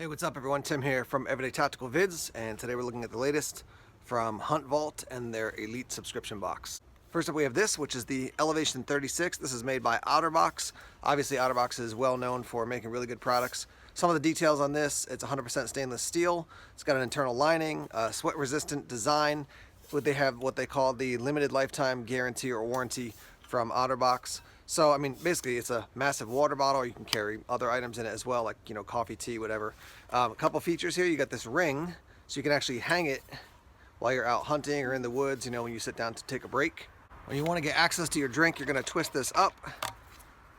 Hey, what's up everyone? Tim here from Everyday Tactical Vids, and today we're looking at the latest from Hunt Vault and their Elite subscription box. First up we have this, which is the Elevation 36. This is made by Otter Box. Obviously Otter Box is well known for making really good products. Some of the details on this: it's 100% stainless steel. It's got an internal lining, sweat resistant design. They have what they call the limited lifetime guarantee or warranty from Otter Box. So, I mean, basically it's a massive water bottle. You can carry other items in it as well, like, you know, coffee, tea, whatever. A couple features here: you got this ring, so you can actually hang it while you're out hunting or in the woods, you know, when you sit down to take a break. When you want to get access to your drink, you're going to twist this up,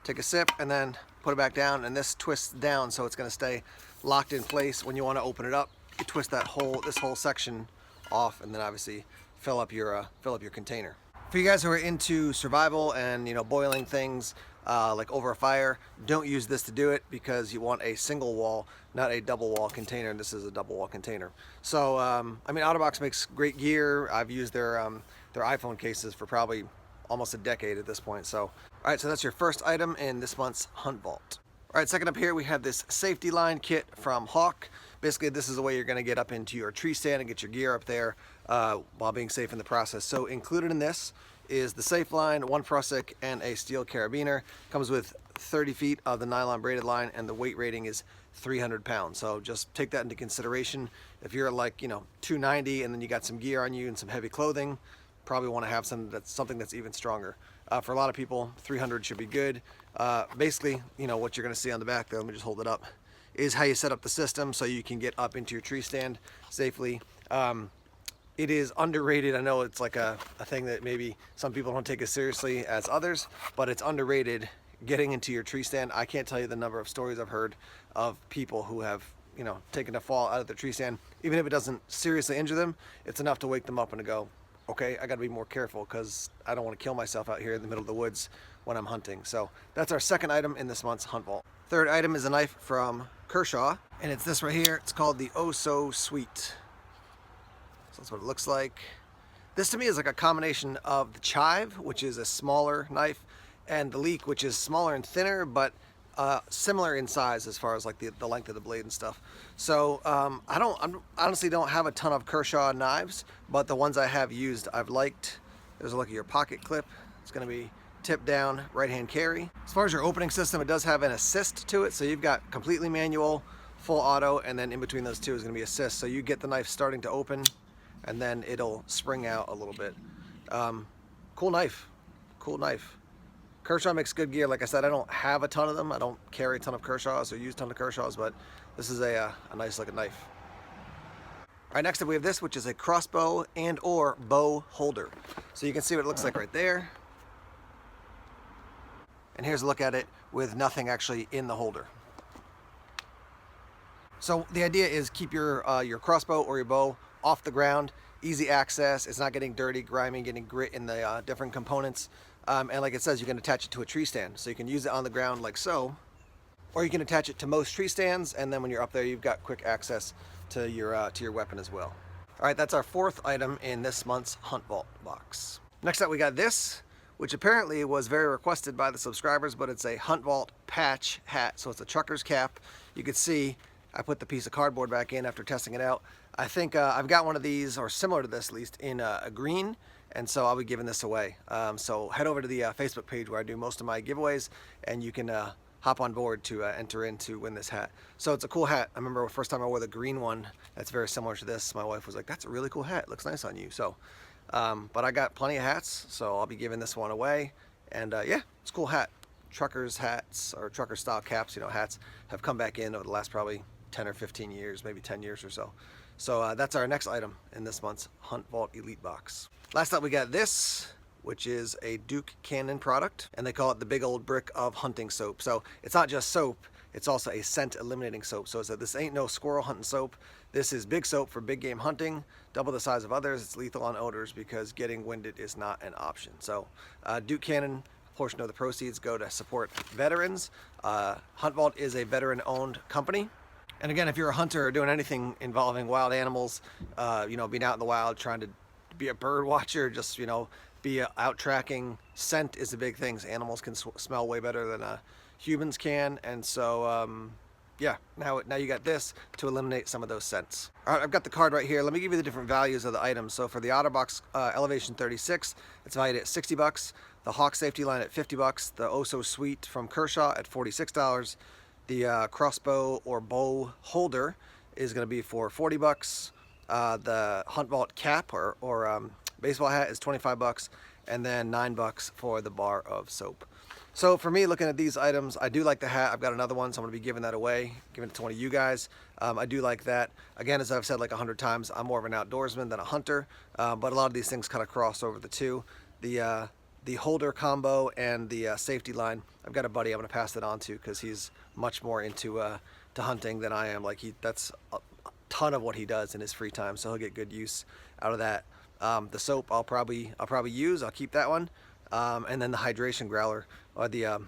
take a sip, and then put it back down, and this twists down so it's going to stay locked in place. When you want to open it up, you twist this whole section off, and then obviously fill up your container. For you guys who are into survival and, you know, boiling things like over a fire, don't use this to do it, because you want a single wall, not a double wall container, and this is a double wall container. So I mean, OtterBox makes great gear. I've used their iPhone cases for probably almost a decade at this point. So all right, so that's your first item in this month's Hunt Vault. All right, second up here we have this safety line kit from Hawk. Basically, this is the way you're going to get up into your tree stand and get your gear up there while being safe in the process. So included in this is the safe line, one prusik, and a steel carabiner. Comes with 30 feet of the nylon braided line, and the weight rating is 300 pounds. So just take that into consideration. If you're like, you know, 290 and then you got some gear on you and some heavy clothing, probably want to have something that's even stronger. For a lot of people, 300 should be good. Basically, you know, what you're going to see on the back there, let me just hold it up, is how you set up the system so you can get up into your tree stand safely. It is underrated. I know it's like a thing that maybe some people don't take as seriously as others, but it's underrated getting into your tree stand. I can't tell you the number of stories I've heard of people who have, you know, taken a fall out of their tree stand. Even if it doesn't seriously injure them, it's enough to wake them up and to go, okay, I got to be more careful because I don't want to kill myself out here in the middle of the woods when I'm hunting. So that's our second item in this month's Hunt Vault. Third item is a knife from Kershaw, and it's this right here. It's called the Oh So Sweet. So that's what it looks like. This to me is like a combination of the Chive, which is a smaller knife, and the Leek, which is smaller and thinner, but similar in size as far as like the length of the blade and stuff. So I honestly don't have a ton of Kershaw knives, but the ones I have used I've liked. There's a look at your pocket clip. It's going to be tip down, right hand carry. As far as your opening system, it does have an assist to it, so you've got completely manual, full auto, and then in between those two is going to be assist. So you get the knife starting to open, and then it'll spring out a little bit. Cool knife. Kershaw makes good gear. Like I said, I don't have a ton of them. I don't carry a ton of Kershaws or use a ton of Kershaws, but this is a nice looking knife. All right, next up we have this, which is a crossbow and or bow holder. So you can see what it looks like right there. And here's a look at it with nothing actually in the holder. So the idea is keep your crossbow or your bow off the ground, easy access. It's not getting dirty, grimy, getting grit in the different components. And like it says, you can attach it to a tree stand. So you can use it on the ground like so, or you can attach it to most tree stands, and then when you're up there, you've got quick access to your weapon as well. All right, that's our fourth item in this month's Hunt Vault box. Next up, we got this, which apparently was very requested by the subscribers, but it's a Hunt Vault patch hat. So it's a trucker's cap. You can see I put the piece of cardboard back in after testing it out. I think I've got one of these, or similar to this at least, in a green, and so I'll be giving this away. So head over to the Facebook page where I do most of my giveaways, and you can hop on board to enter in to win this hat. So it's a cool hat. I remember the first time I wore the green one that's very similar to this, my wife was like, that's a really cool hat, it looks nice on you. So but I got plenty of hats, so I'll be giving this one away. And yeah, it's a cool hat. Truckers hats, or trucker style caps, you know, hats have come back in over the last probably 10 or 15 years, maybe 10 years or so. So that's our next item in this month's Hunt Vault Elite box. Last up we got this, which is a Duke Cannon product, and they call it the big old brick of hunting soap. So it's not just soap, it's also a scent eliminating soap. So it's this ain't no squirrel hunting soap. This is big soap for big game hunting, double the size of others. It's lethal on odors because getting winded is not an option. So Duke Cannon, a portion of the proceeds go to support veterans. Hunt Vault is a veteran owned company. And again, if you're a hunter or doing anything involving wild animals, you know, being out in the wild, trying to be a bird watcher, just, you know, be out tracking, scent is a big thing. Animals can smell way better than humans can. And so, yeah, now you got this to eliminate some of those scents. All right, I've got the card right here. Let me give you the different values of the items. So for the Otter Box Elevation 36, it's valued at $60. The Hawk Safety Line at $50. The Oh So Sweet from Kershaw at $46. The Crossbow or Bow Holder is going to be for $40. The Hunt Vault Cap or baseball hat is $25, and then $9 for the bar of soap. So for me, looking at these items, I do like the hat. I've got another one, so I'm going to be giving that away, giving it to one of you guys. I do like that. Again, as I've said like 100 times, I'm more of an outdoorsman than a hunter, but a lot of these things kind of cross over the two. The holder combo and the safety line, I've got a buddy I'm going to pass it on to because he's much more into to hunting than I am. Like that's a ton of what he does in his free time, so he'll get good use out of that. The soap I'll probably use. I'll keep that one. And then the hydration growler, or the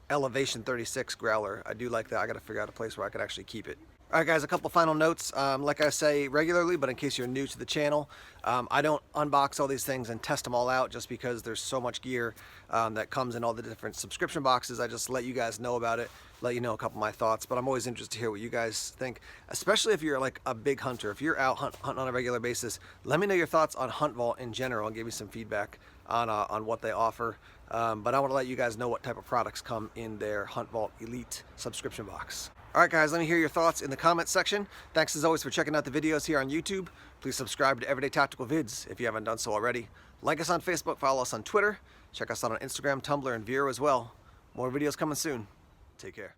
Elevation 36 growler. I do like that. I got to figure out a place where I could actually keep it. All right, guys, a couple final notes. Like I say regularly, but in case you're new to the channel, I don't unbox all these things and test them all out just because there's so much gear that comes in all the different subscription boxes. I just let you guys know about it, let you know a couple of my thoughts, but I'm always interested to hear what you guys think, especially if you're like a big hunter. If you're out hunting on a regular basis, let me know your thoughts on Hunt Vault in general and give me some feedback on what they offer. But I want to let you guys know what type of products come in their Hunt Vault Elite subscription box. All right, guys, let me hear your thoughts in the comments section. Thanks as always for checking out the videos here on YouTube. Please subscribe to Everyday Tactical Vids if you haven't done so already. Like us on Facebook, follow us on Twitter. Check us out on Instagram, Tumblr, and Vero as well. More videos coming soon. Take care.